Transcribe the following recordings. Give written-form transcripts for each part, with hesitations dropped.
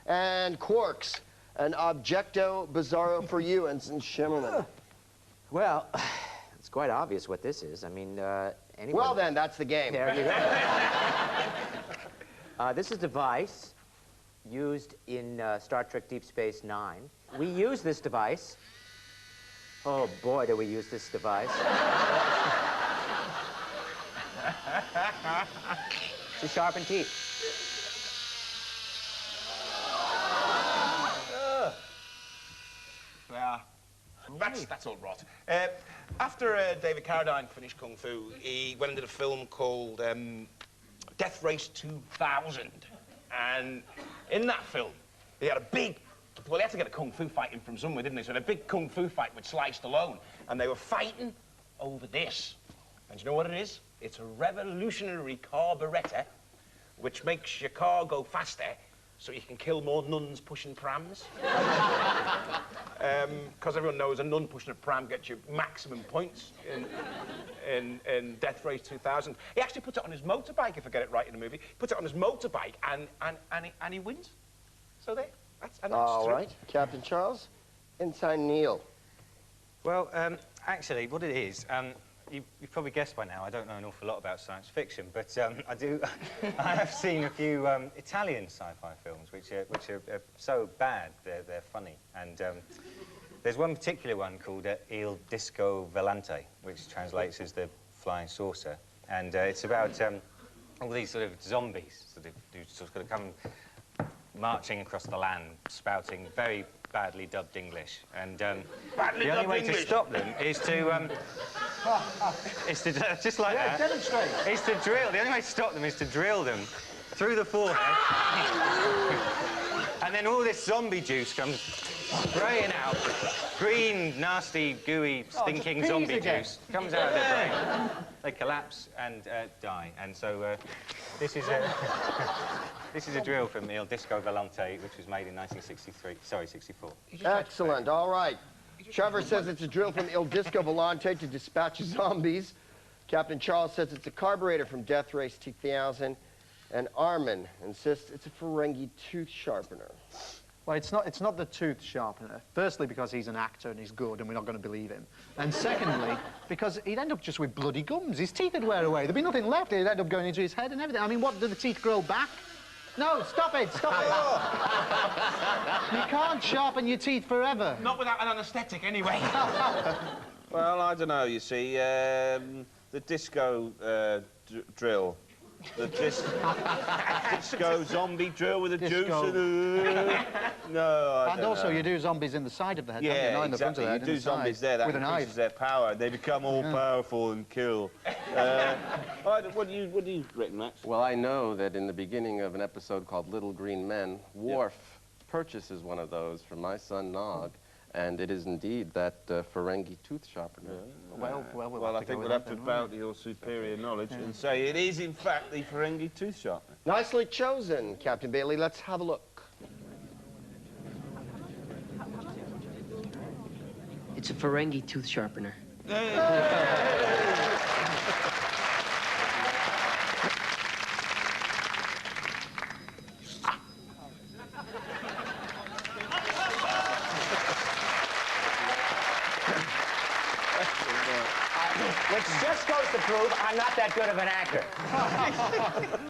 And Quarks, an objecto bizarro for you, Ensign Shimmerman. Well, it's quite obvious what this is. I mean, anyone... Well, then, that's the game. There you go. This is a device used in Star Trek Deep Space Nine. We use this device. Oh, boy, do we use this device. To sharpen teeth. Yeah. That's all rot. After David Carradine finished Kung Fu, he went and did a film called Death Race 2000. And in that film, he had a big... Well, he had to get a Kung Fu fight in from somewhere, didn't he? So he had a big Kung Fu fight with Sly Stallone. And they were fighting over this. And do you know what it is? It's a revolutionary carburettor which makes your car go faster so you can kill more nuns pushing prams. Because everyone knows a nun pushing a pram gets you maximum points in Death Race 2000. He actually puts it on his motorbike, if I get it right in the movie. He puts it on his motorbike and he wins. So there. That's All true. right, Captain Charles. Ensign Neil. Well, actually, what it is, you've probably guessed by now, I don't know an awful lot about science fiction, but I have seen a few Italian sci-fi films which are so bad they're funny. And there's one particular one called Il Disco Volante, which translates as the flying saucer. And it's about all these sort of zombies who sort of come marching across the land, spouting very badly dubbed English. And the only way to stop them is to just like that. Demonstrate. Is to drill. The only way to stop them is to drill them through the forehead. And then all this zombie juice comes spraying out. Green, nasty, gooey, stinking zombie juice comes out of their brain. They collapse and die. And so this is a drill from Il Disco Volante, which was made in 64. Excellent, all right. Trevor says it's a drill from Il Disco Volante to dispatch zombies. Captain Charles says it's a carburetor from Death Race 2000. And Armin insists it's a Ferengi tooth sharpener. Well, it's not the tooth sharpener. Firstly, because he's an actor and he's good and we're not going to believe him. And secondly, because he'd end up just with bloody gums. His teeth would wear away. There'd be nothing left. He'd end up going into his head and everything. I mean, what, do the teeth grow back? No, stop it, stop it. You can't sharpen your teeth forever. Not without an anaesthetic, anyway. Well, I don't know, you see, the disco drill. The disco zombie drill with a juice and no, and also you do zombies in the side of the head. Yeah, not in the front exactly. of the head, You do zombies there, that increases their power. They become all powerful and kill. What do you reckon, Max? Well, I know that in the beginning of an episode called Little Green Men, Worf purchases one of those from my son Nog, and it is indeed that Ferengi tooth sharpener. Well, I think we'll have to bow to your superior knowledge and say it is, in fact, the Ferengi tooth sharpener. Nicely chosen, Captain Bailey. Let's have a look. It's a Ferengi tooth sharpener. Which just goes to prove I'm not that good of an actor.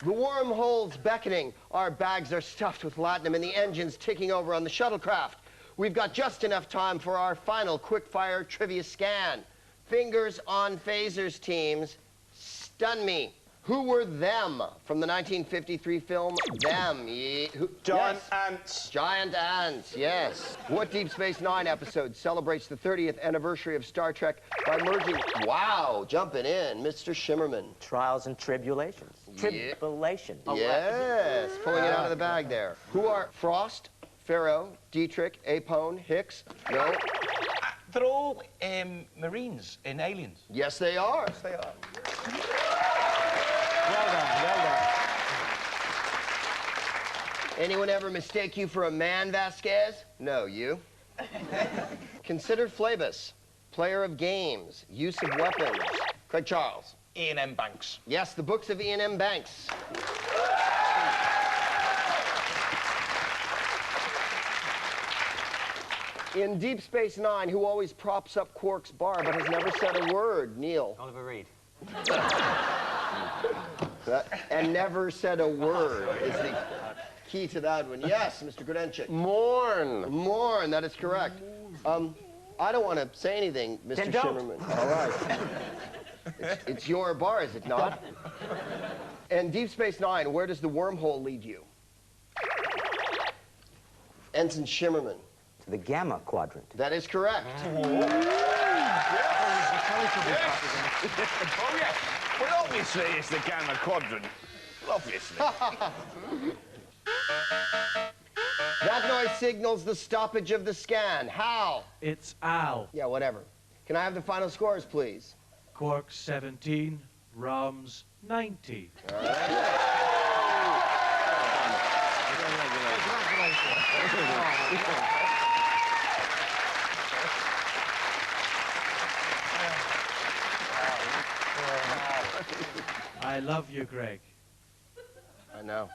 The wormhole's beckoning. Our bags are stuffed with latinum and the engine's ticking over on the shuttlecraft. We've got just enough time for our final quick-fire trivia scan. Fingers on phasers, teams. Stun me. Who were them from the 1953 film Them? Giant ants. Giant ants, yes. What Deep Space Nine episode celebrates the 30th anniversary of Star Trek by merging... Wow, jumping in, Mr. Shimmerman. Trials and tribulations. Tribulation. Yes, pulling it out of the bag there. Who are Frost, Pharaoh, Dietrich, Apone, Hicks? No. They're all Marines in Aliens. Yes, they are. Yes, they are. Well done, well done. Anyone ever mistake you for a man, Vasquez? No, you. Considered Phlebas, player of games, use of weapons. Craig Charles. Ian M. Banks. Yes, the books of Ian M. Banks. In Deep Space Nine, who always props up Quark's bar but has never said a word? Neil. Oliver Reed. And never said a word is the key to that one. Yes, Mr. Grudenchik. Morn. Morn, that is correct. I don't want to say anything, Mr. Then don't. Shimmerman. All right. It's your bar, is it not? And Deep Space Nine, where does the wormhole lead you? Ensign Shimmerman. To the Gamma Quadrant. That is correct. Oh, yes. Well, obviously, it's the Gamma Quadrant. Obviously. That noise signals the stoppage of the scan. How? It's ow. Yeah, whatever. Can I have the final scores, please? Quark 17, Roms 90. I love you, Greg. I know.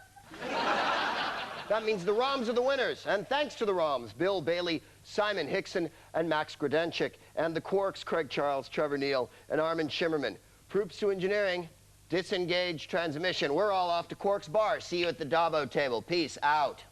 That means the Roms are the winners. And thanks to the Roms, Bill Bailey, Simon Hickson, and Max Grudenchik, and the Quarks, Craig Charles, Trevor Neal, and Armin Shimmerman. Proops to engineering, disengage transmission. We're all off to Quark's bar. See you at the Dabo table. Peace out.